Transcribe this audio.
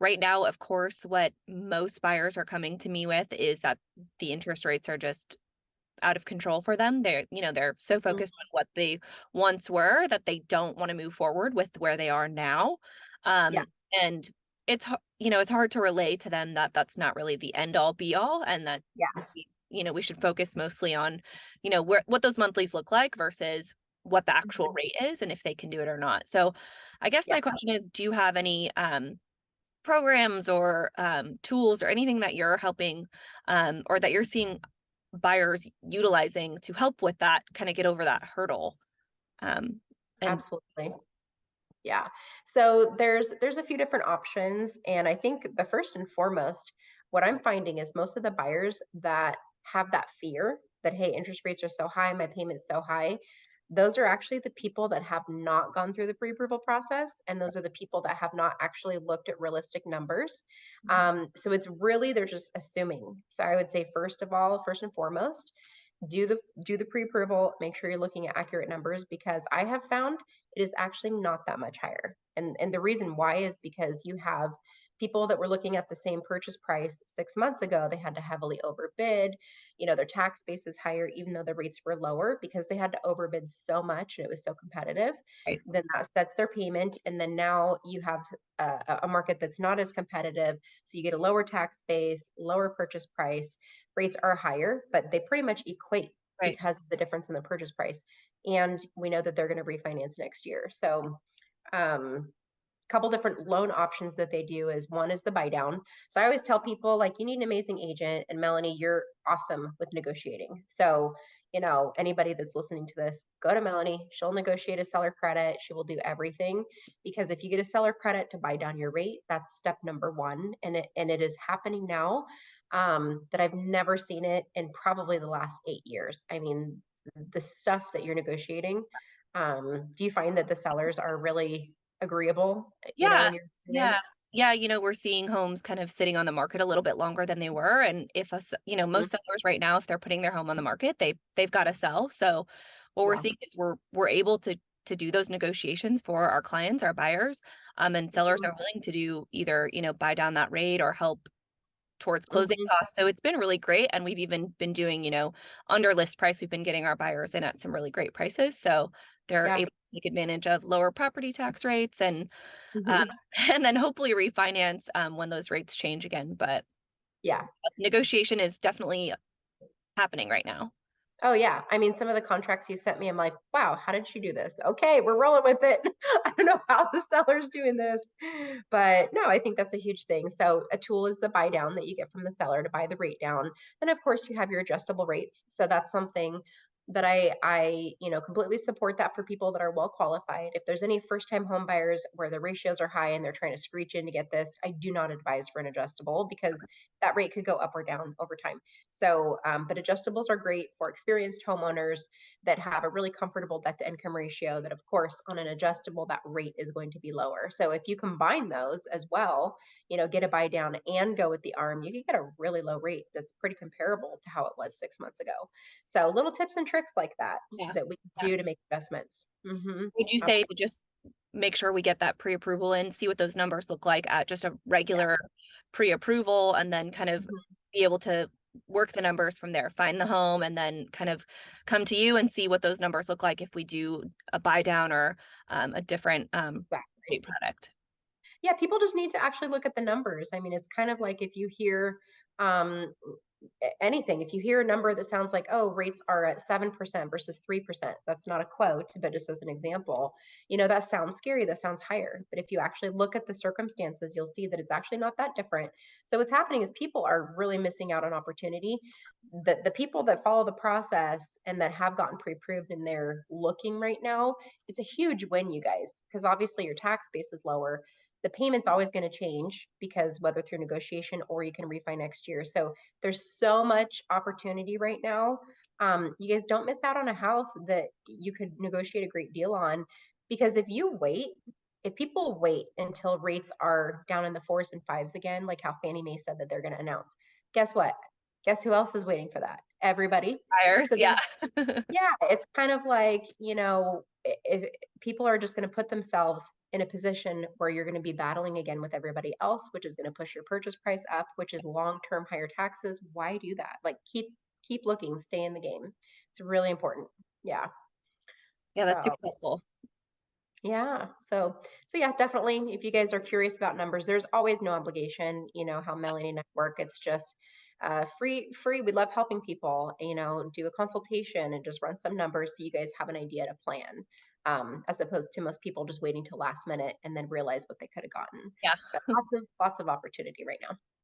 right now, of course, what most buyers are coming to me with is that the interest rates are just out of control for them. They're so Mhm. focused on what they once were that they don't want to move forward with where they are now. Yeah, And it's hard to relay to them that that's not really the end all be all, and that yeah. we should focus mostly on, what those monthlies look like versus what the actual Mhm. rate is and if they can do it or not. So I guess Yeah, my question is, do you have any programs or tools or anything that you're helping or that you're seeing buyers utilizing to help with that, kind of get over that hurdle? Um, and absolutely. Yeah. So there's a few different options, and I think the first and foremost, what I'm finding is most of the buyers that have that fear that, hey, interest rates are so high, my payment's so high, those are actually the people that have not gone through the pre-approval process, and those are the people that have not actually looked at realistic numbers. So it's really they're just assuming. So I would say first of all, first and foremost, do the pre-approval, make sure you're looking at accurate numbers because I have found it is actually not that much higher. And the reason why is because you have people that were looking at the same purchase price 6 months ago, they had to heavily overbid. Their tax base is higher, even though the rates were lower because they had to overbid so much and it was so competitive. right, Then that's their payment. And then now you have a market that's not as competitive. So you get a lower tax base, lower purchase price. Rates are higher, but they pretty much equate right. because of the difference in the purchase price. And we know that they're going to refinance next year. So um, couple different loan options that they do is one is the buy down. So I always tell people like you need an amazing agent, and Melanie, you're awesome with negotiating. So, anybody that's listening to this, go to Melanie. She'll negotiate a seller credit. She will do everything because if you get a seller credit to buy down your rate, that's step number one, and it is happening now. That I've never seen it in probably the last 8 years. I mean, the stuff that you're negotiating. Do you find that the sellers are really agreeable, Yeah, in your yeah, experience? yeah. We're seeing homes kind of sitting on the market a little bit longer than they were, and if Mhm. most sellers right now, if they're putting their home on the market, they've got to sell. So what we're Yeah. seeing is we're able to do those negotiations for our clients, our buyers, and sellers Mhm. are willing to do either buy down that rate or help towards closing Mhm. costs. So it's been really great. And we've even been doing, under list price. We've been getting our buyers in at some really great prices. So they're Yeah. able to take advantage of lower property tax rates um, Mhm. and then hopefully refinance when those rates change again. But Yeah. negotiation is definitely happening right now. Oh, yeah. I mean, some of the contracts you sent me, I'm like, "Wow, how did she do this?" Okay, we're rolling with it. I don't know how the seller's doing this. But no, I think that's a huge thing. So a tool is the buy down that you get from the seller to buy the rate down. Then of course you have your adjustable rates. So that's something that I completely support that for people that are well qualified. If there's any first-time home buyers where the ratios are high and they're trying to screech in to get this, I do not advise for an adjustable because that rate could go up or down over time. So, but adjustables are great for experienced homeowners that have a really comfortable debt to income ratio. That, of course, on an adjustable, that rate is going to be lower. So, if you combine those as well, get a buy down and go with the arm, you can get a really low rate that's pretty comparable to how it was 6 months ago. So, little tips and tricks like that Yeah. that we can Yeah. do to make investments. Would you say to just make sure we get that pre-approval in, see what those numbers look like at just a Yeah. regular pre-approval, and then kind of Mhm. be able to work the numbers from there, find the home, and then kind of come to you and see what those numbers look like if we do a buy down or a different rate Exactly. product. Yeah, people just need to actually look at the numbers. I mean, it's kind of like if you hear um, anything, if you hear a number that sounds like, oh, rates are at 7% versus 3%, that's not a quote, but just as an example, that sounds scary. That sounds higher. But if you actually look at the circumstances, you'll see that it's actually not that different. So what's happening is people are really missing out on opportunity. The people that follow the process and that have gotten pre-approved and they're looking right now, it's a huge win, you guys, because obviously your tax base is lower, the payment's always going to change because whether through negotiation or you can refi next year. So there's so much opportunity right now. You guys don't miss out on a house that you could negotiate a great deal on because if people wait until rates are down in the fours and fives again, like how Fannie Mae said that they're going to announce, guess what? Guess who else is waiting for that? Everybody. Buyers, So yeah. then yeah, it's kind of like, if people are just going to put themselves in a position where you're going to be battling again with everybody else, which is going to push your purchase price up, which is long-term higher taxes. Why do that? Like keep looking, stay in the game. It's really important. Yeah. Yeah, that's So super helpful. yeah. So yeah, definitely. If you guys are curious about numbers, there's always no obligation. You know how Melanie and I work. It's just free. We love helping people. Do a consultation and just run some numbers so you guys have an idea to plan. As opposed to most people just waiting till last minute and then realize what they could have gotten. Yeah. So lots of opportunity right now.